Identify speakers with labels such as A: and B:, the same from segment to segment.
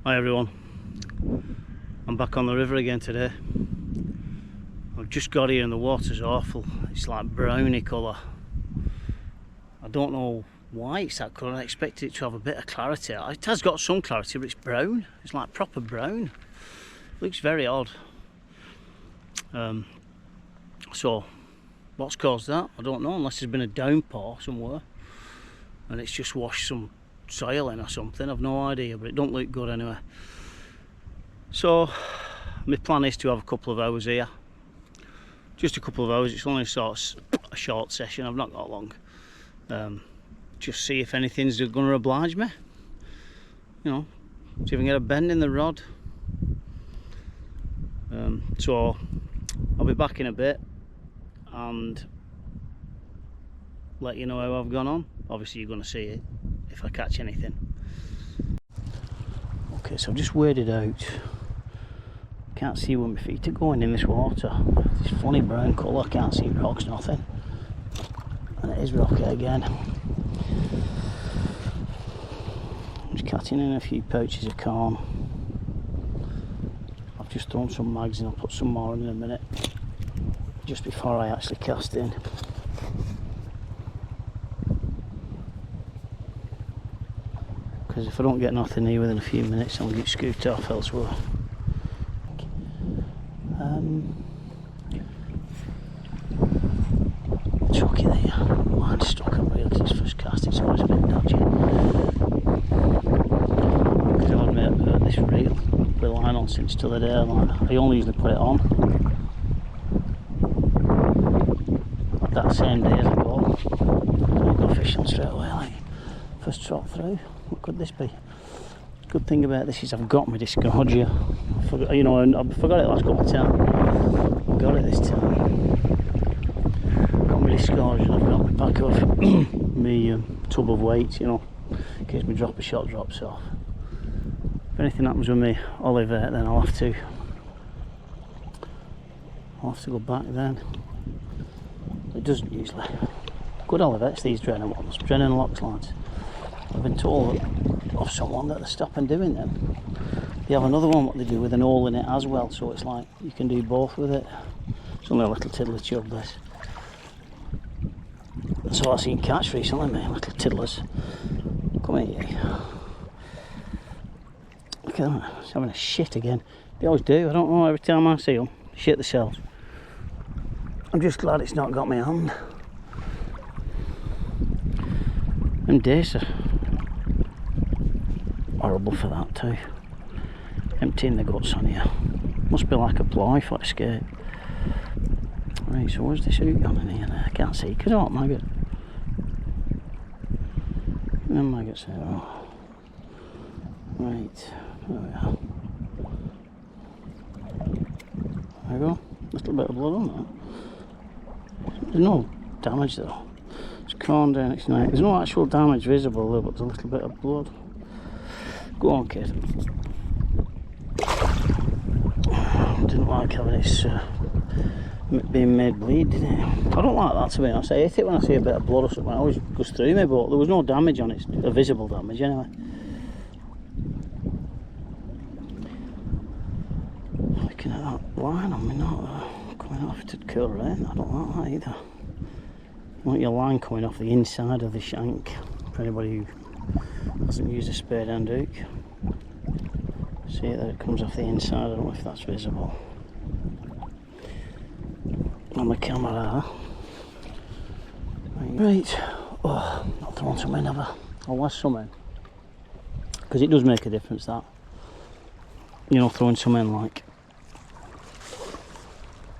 A: Hi everyone, I'm back on the river again today. I've just got here and the water's awful. It's like browny colour. I don't know why it's that colour. I expected it to have a bit of clarity. It has got some clarity, but it's brown. It's like proper brown. Looks very odd. So what's caused that? I don't know, unless there's been a downpour somewhere and it's just washed some soil in or something. I've no idea, but it don't look good anyway. So my plan is to have a couple of hours here, just a couple of hours. It's only sort of a short session. I've not got long. Just see if anything's going to oblige me, you know, see if I can get a bend in the rod. So I'll be back in a bit and let you know how I've gone on. Obviously you're going to see it if I catch anything. Okay, so I've just waded out. Can't see where my feet are going in this water. This funny brown colour, can't see rocks, nothing. And it is rocky again. I'm just catching in a few pouches of corn. I've just thrown some mags in, I'll put some more in a minute, just before I actually cast in. Because if I don't get nothing here within a few minutes, I'll get scooped off elsewhere. Chucky there. Line stuck up real because it's first cast, it's always a bit dodgy. Because I've admit this reel, the line on since till the day line. I only usually put it on that same day as I go. So I go fishing straight away, like first trot through. What could this be? Good thing about this is I've got my discard here. I forgot it last couple of times. I've got it this time. Got my discard and I've got my pack of my tub of weights, you know, in case my dropper shot drops off. If anything happens with me olive, then I'll have to go back then. It doesn't usually. Good olivettes, these Drennan ones, Drennan locks lines. I've been told of someone that they're stopping doing them. They have another one what they do with an hole in it as well, so it's like you can do both with it. It's only a little tiddler chub this. That's all I've seen catch recently, mate, little tiddlers. Come here. Look at that, it's having a shit again. They always do, I don't know, every time I see them, shit themselves. I'm just glad it's not got my hand. And dace are horrible for that too. Emptying the guts on here. Must be like a ploy for escape. Right, so where's this hook gone in here now? I can't see because I want maggot. No maggots there. Oh. Right, there we are. There we go. A little bit of blood on that. There's no damage though. It's corn down its neck. There's no actual damage visible though, but there's a little bit of blood. Go on, kid. Didn't like having its being made bleed, did it? I don't like that, to be honest. I hate it when I see a bit of blood or something. It always goes through me, but there was no damage on it, a visible damage anyway. Looking at that line on me not coming off to cool rain. I don't like that either. You want your line coming off the inside of the shank, for anybody who hasn't used a spade and hook. See that it comes off the inside, I don't know if that's visible on the camera. Right, oh, not throwing some in, have I? I'll last some in, because it does make a difference that, you know, throwing some in, like,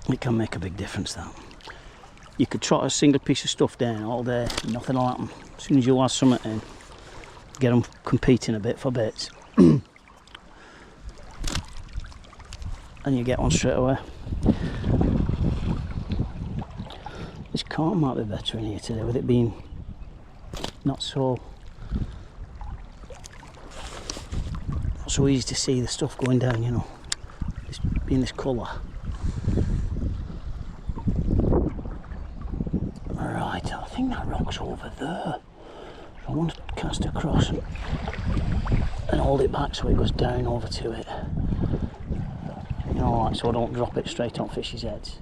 A: it can make a big difference that. You could trot a single piece of stuff down all day, nothing will happen. As soon as you last something in, get them competing a bit for bits, and you get one straight away. This corn might be better in here today, with it being not so easy to see the stuff going down, you know, it's being this colour. Right, I think that rock's over there. I want to cast across and hold it back so it goes down over to it. You know, like so I don't drop it straight on fish's heads.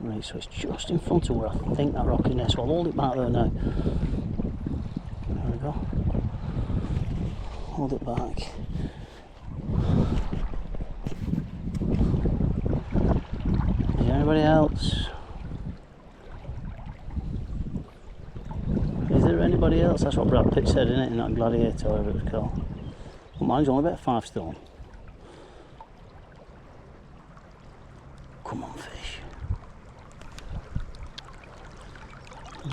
A: Right, so it's just in front of where I think that rock is there, so I'll hold it back there now. There we go. Hold it back. Is there anybody else? Is there anybody else? That's what Brad Pitt said, isn't it, in that Gladiator, whatever it was called. Well, mine's only about 5 stone. Come on, fish.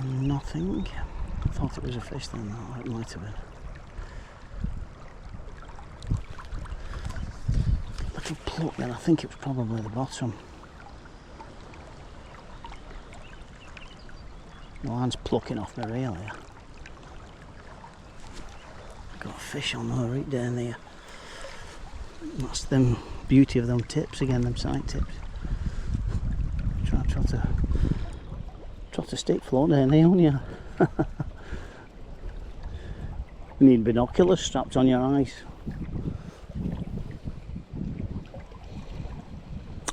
A: Nothing. I thought it was a fish then, no, it might have been. Little pluck then, I think it was probably the bottom. The line's plucking off my reel here. Got a fish on there right down there. That's the beauty of them tips again, them side tips. Try to stick float down there, don't you? You need binoculars strapped on your eyes.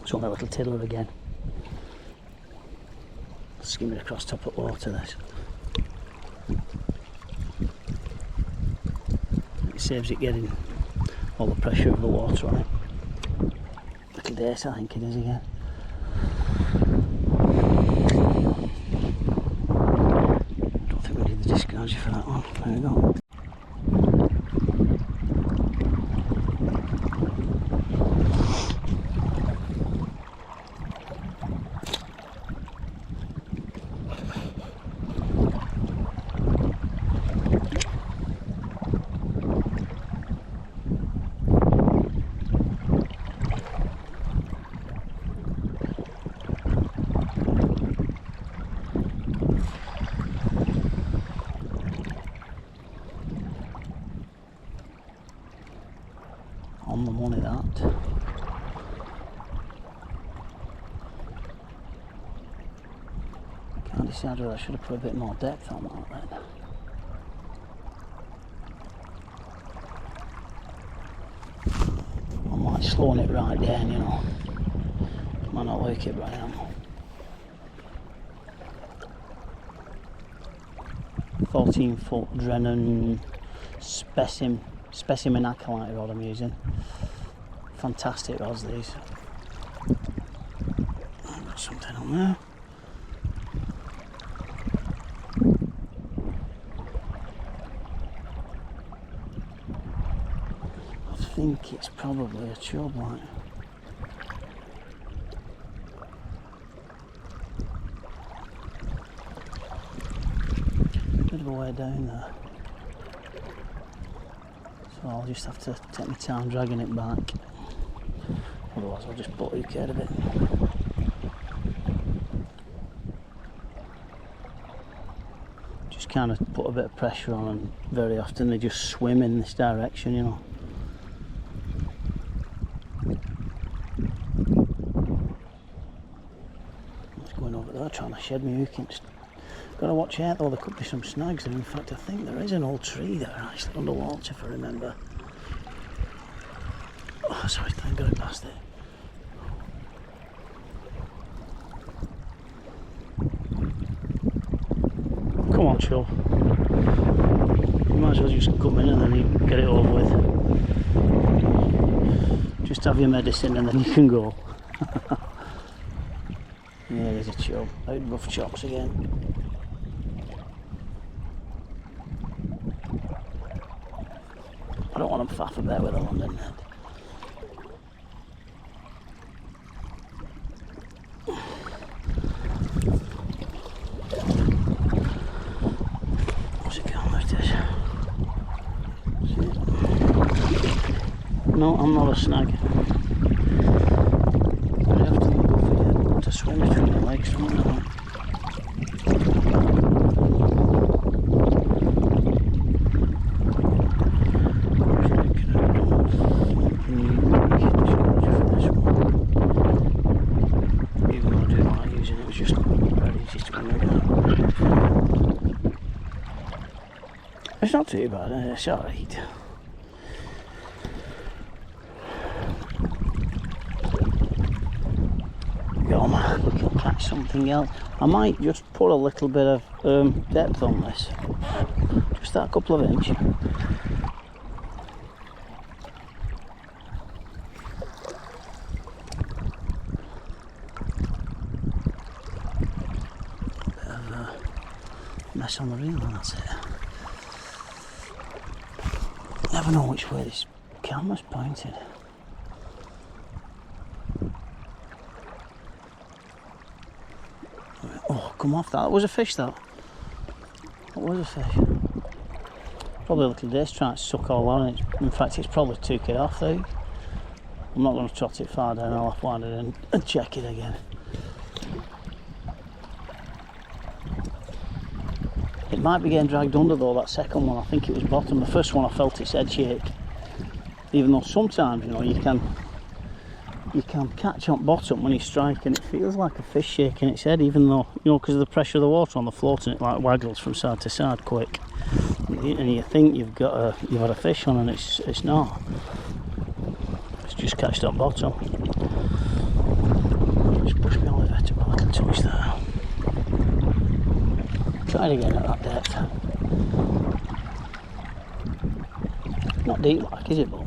A: It's only a little tiddler again. Skimming across top of water, this. It saves it getting all the pressure of the water on it. Little dace, I think it is again. Don't think we need the discards for that one. There we go. On the money, that. Can't decide whether I should have put a bit more depth on that then. I'm like slowing it right down, you know. Might not work it right now. 14-foot Drennan Specimen Acolyte rod I'm using. Fantastic rods these. I've got something on there. I think it's probably a chub, like. Bit of a way down there. So I'll just have to take my time dragging it back. Otherwise I'll just butt hook out of it. Just kind of put a bit of pressure on, and very often they just swim in this direction, you know. I was going over there trying to shed my hook. Got to watch out though, there could be some snags there. In fact, I think there is an old tree there actually underwater, if I remember. Oh, sorry, thank God I passed it. Come on, chub. You might as well just come in and then you get it over with. Just have your medicine and then you can go. Yeah, there's a chub. Out rough chops again. I don't want them faff about with a London net. What's it going like this? No, I'm not a snag. Very often they go for to swim between the legs from that one. It's not too bad, it's alright. from. We can catch something else. I might just put a little bit of depth on this, just that couple of inches. Bit of mess on the reel, and that's it. Never know which way this camera's pointed. Oh, come off that. That was a fish, that. That was a fish. Probably a little dace trying to suck all on it. In fact, it's probably took it off, though. I'm not going to trot it far down. I'll have to wind it in and check it again. It might be getting dragged under, though, that second one. I think it was bottom. The first one I felt its head shake. Even though sometimes, you know, you can catch on bottom when you strike and it feels like a fish shaking its head, even though, you know, because of the pressure of the water on the float, and it like waggles from side to side quick, and you think you've had a fish on, and it's not. It's just catched on bottom. Just push me a little bit to I can touch that. Try it again at that depth. Not deep like, is it, but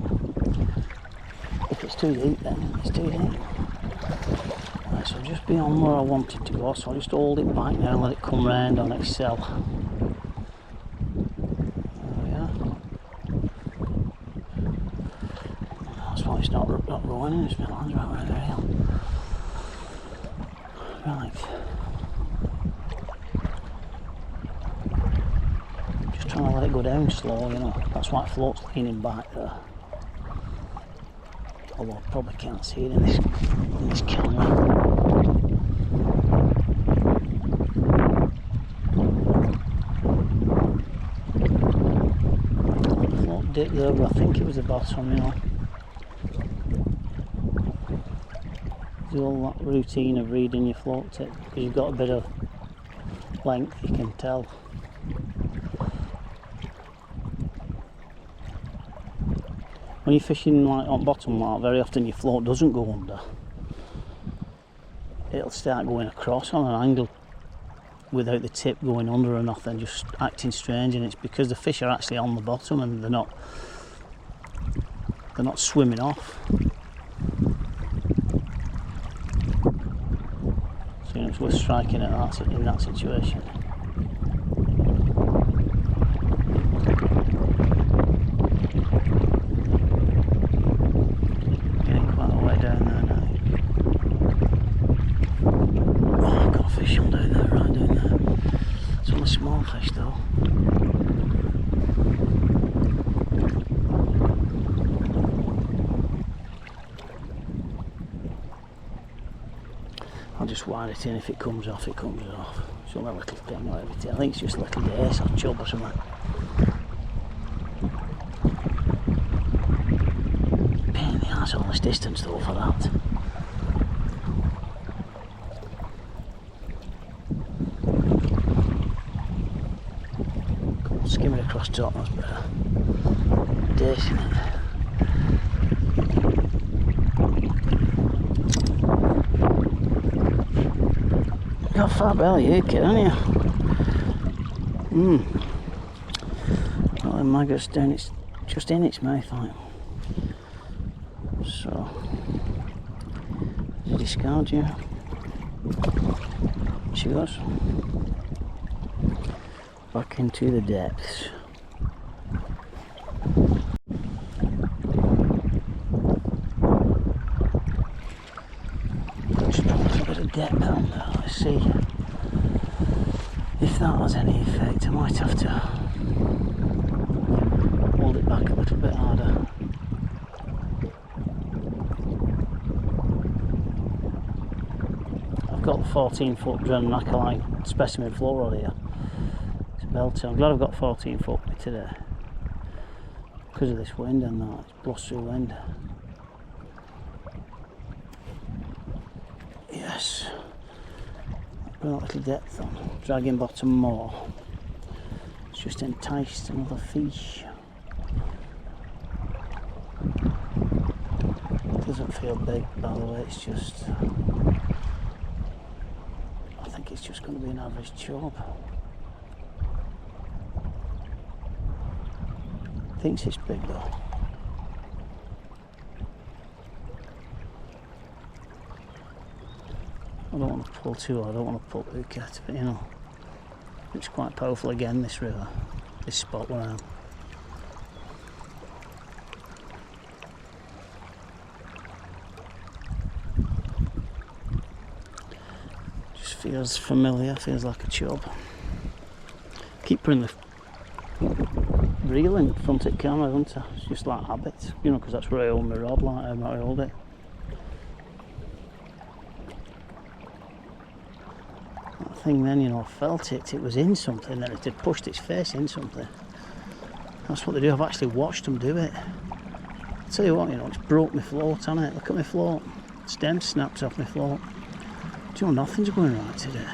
A: if it's too deep, then it's too deep. Right, so just beyond where I wanted to go, so I'll just hold it back now and let it come round on itself. There we are. That's why it's not rowing, it's my land's right around the rail. Right. Just trying to let it go down slow, you know. That's why it floats leaning back there. Although I probably can't see it in this camera. Float dip there, but I think it was the bottom, you know. Do all that routine of reading your float tip, because you've got a bit of length, you can tell. When you're fishing like on bottom like, very often your float doesn't go under. It'll start going across on an angle without the tip going under or nothing, just acting strange, and it's because the fish are actually on the bottom and they're not swimming off. So, you know, it's worth striking at that in that situation. Fish though. I'll just wind it in. If it comes off, it comes off. It's only a little thing like everything. I think it's just a little dace or chub or something. Pain in the arse all this distance though for that. Skim it across top, that's better. Dace in it. You got a fat belly here, kid, haven't you? Got the maggots down, it's just in its mouth, like. So, does it discard you? She goes. Back into the depths. Just put a little bit of depth on there. Let's see if that has any effect. I might have to hold it back a little bit harder. I've got the 14-foot Drennan Acolyte Specimen float rod here. Belter. I'm glad I've got 14 foot with me today because of this wind and that. It's blustery wind. Yes. Put a little depth on. Dragging bottom more. It's just enticed another fish. It doesn't feel big, by the way. It's just it's just going to be an average chub. Thinks it's big though. I don't want to pull too hard, I don't want to pull hook out of it, you know. It's quite powerful again, this river, this spot where I am. Just feels familiar, feels like a chub. Keep putting the reel in front of the camera, don't I? It's just like habit, you know, because that's where I hold my rod, like how I hold it. That thing then, you know, I felt it was in something, then it had pushed its face in something. That's what they do, I've actually watched them do it. I'll tell you what, you know, it's broke my float on it, look at my float. Stem snapped off my float. Do you know, nothing's going right today.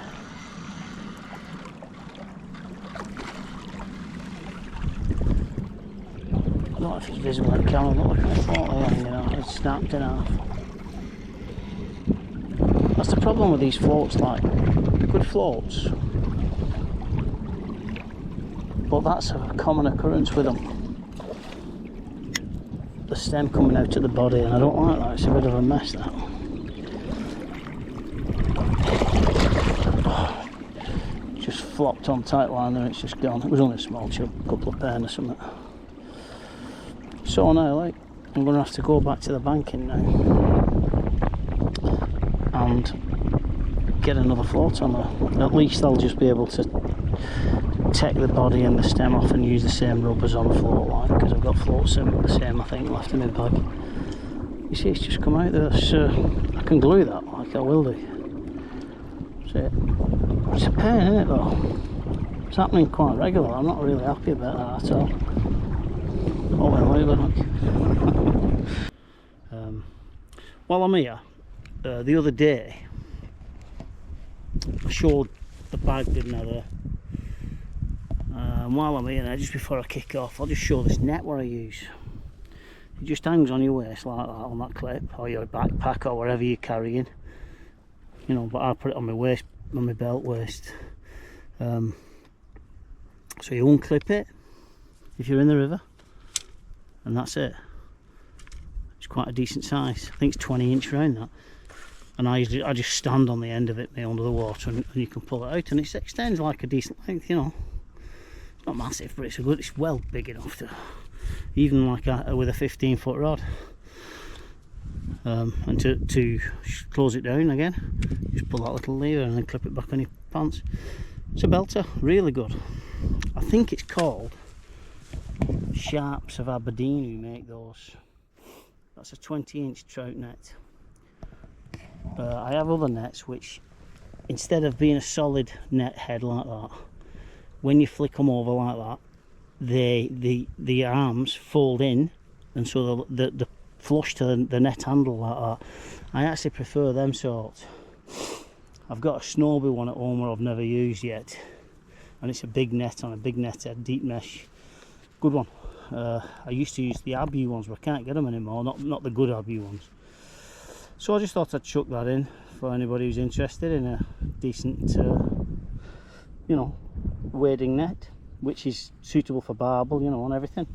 A: I don't know if it's visible on camera, but look at the float there, you know, it's snapped in half. That's the problem with these floats, like, good floats, but that's a common occurrence with them. The stem coming out of the body, and I don't like that, it's a bit of a mess, that. Just flopped on tight line there, it's just gone. It was only a small chub, a couple of pairs or something. So now, like, I'm going to have to go back to the banking now and get another float on there. At least I'll just be able to take the body and the stem off and use the same rubbers on the float line, because I've got floats the same, I think, left in my bag. You see, it's just come out there, so I can glue that like I will do. See, it's a pain, isn't it, though? It's happening quite regular. I'm not really happy about that at all. Oh well, look. While I'm here, the other day I showed the bag, didn't I, there? And while I'm here now, just before I kick off, I'll just show this net what I use. It just hangs on your waist like that, on that clip, or your backpack, or whatever you're carrying, you know, but I put it on my waist, on my belt waist. So you unclip it if you're in the river, and that's it. It's quite a decent size. I think it's 20-inch round that, and I just stand on the end of it under the water, and you can pull it out, and it extends like a decent length, you know. It's not massive, but it's well big enough to, even like with a 15-foot rod. And to close it down again, just pull that little lever and then clip it back on your pants. It's a belter, really good. I think it's called Sharps of Aberdeen who make those. That's a 20-inch trout net. I have other nets which, instead of being a solid net head like that, when you flick them over like that, the arms fold in, and so the flush to the net handle like that. I actually prefer them sorts. I've got a Snowby one at home where I've never used yet, and it's a big net on a big net head, deep mesh, good one. I used to use the Abu ones, but I can't get them anymore, not the good Abu ones. So I just thought I'd chuck that in for anybody who's interested in a decent, you know, wading net, which is suitable for barbel, you know, and everything.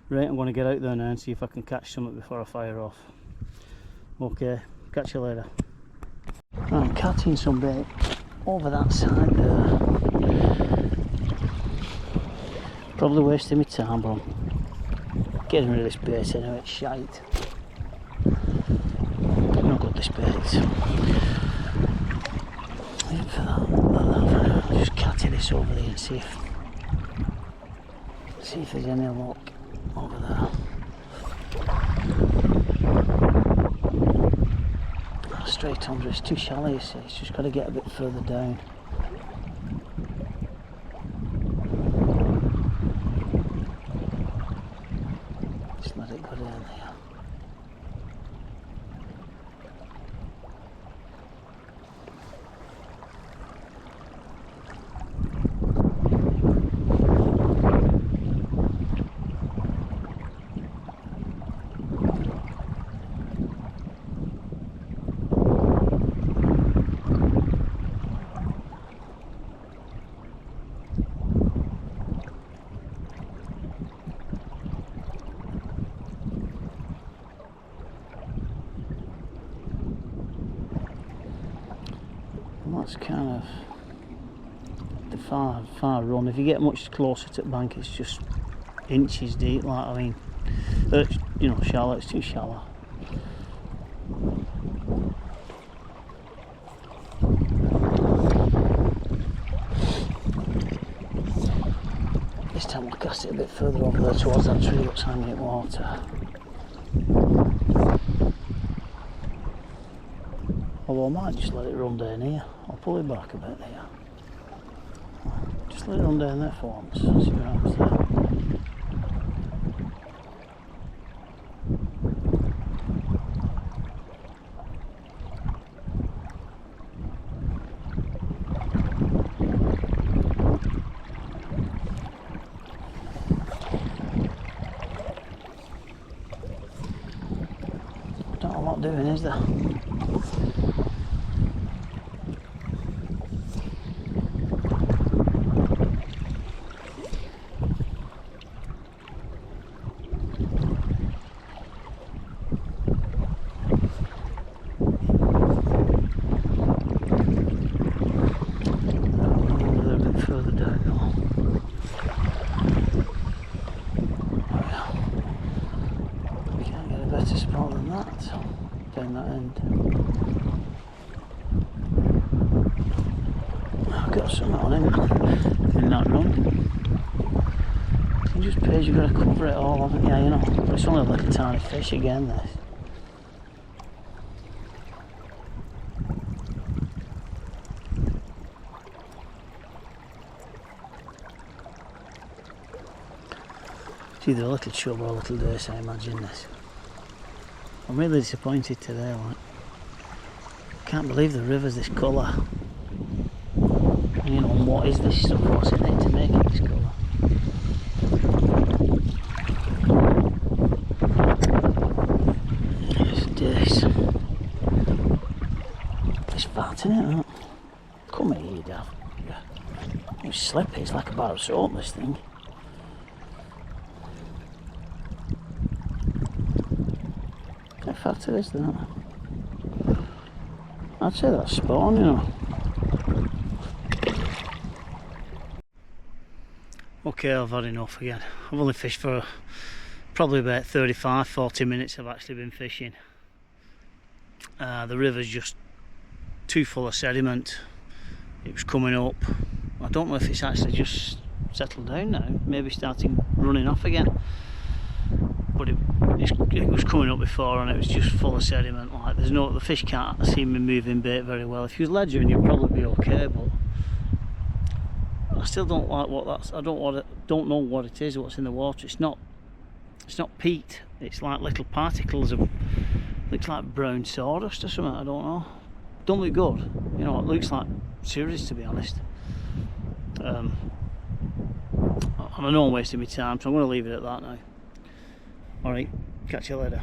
A: Right, I'm going to get out there now and see if I can catch something before I fire off. Okay, catch you later. I'm catching some bait over that side there. Probably wasting my time, but I'm getting rid of this bait anyway, it's shite. Not good, this bait. Wait for that. I'll just catch this over there and see if there's any luck over there. Straight under, it's too shallow, you see, it's just got to get a bit further down. Just let it go down there. That's kind of the far run. If you get much closer to the bank, it's just inches deep. Like, I mean, you know, shallow. It's too shallow. This time we'll cast it a bit further over there towards that tree that's hanging in water. Although I might just let it run down here. I'll pull it back a bit here. Just let it run down there for once. See what happens there. Not a lot doing, is there? Down that end. I've got something on him in that run. It just pays, you've got to cover it all, haven't you? You know, but it's only like a tiny fish again, this. It's either a little chub or a little dace, I imagine this. I'm really disappointed today, like. Can't believe the river's this colour. And you know, what is this stuff? What's in it to make it this colour? It's dace. It's fat, isn't it? Come here, you daft. It's slippy, it's like a bar of soap, this thing. How fat is that? I'd say that's spawn, you know. Okay, I've had enough again. I've only fished for probably about 35-40 minutes. I've actually been fishing. The river's just too full of sediment. It was coming up. I don't know if it's actually just settled down now. Maybe starting running off again. But it was coming up before and it was just full of sediment. Like, there's no, the fish can't seem to be moving bait very well. If you was ledgering, you'd probably be okay, but I still don't like what that's. I don't know what it is. What's in the water? It's not peat. It's like little particles of, looks like brown sawdust or something. I don't know. Don't look good. You know, it looks like serious, to be honest. I know I'm wasting my time, so I'm going to leave it at that now. Alright, catch you later.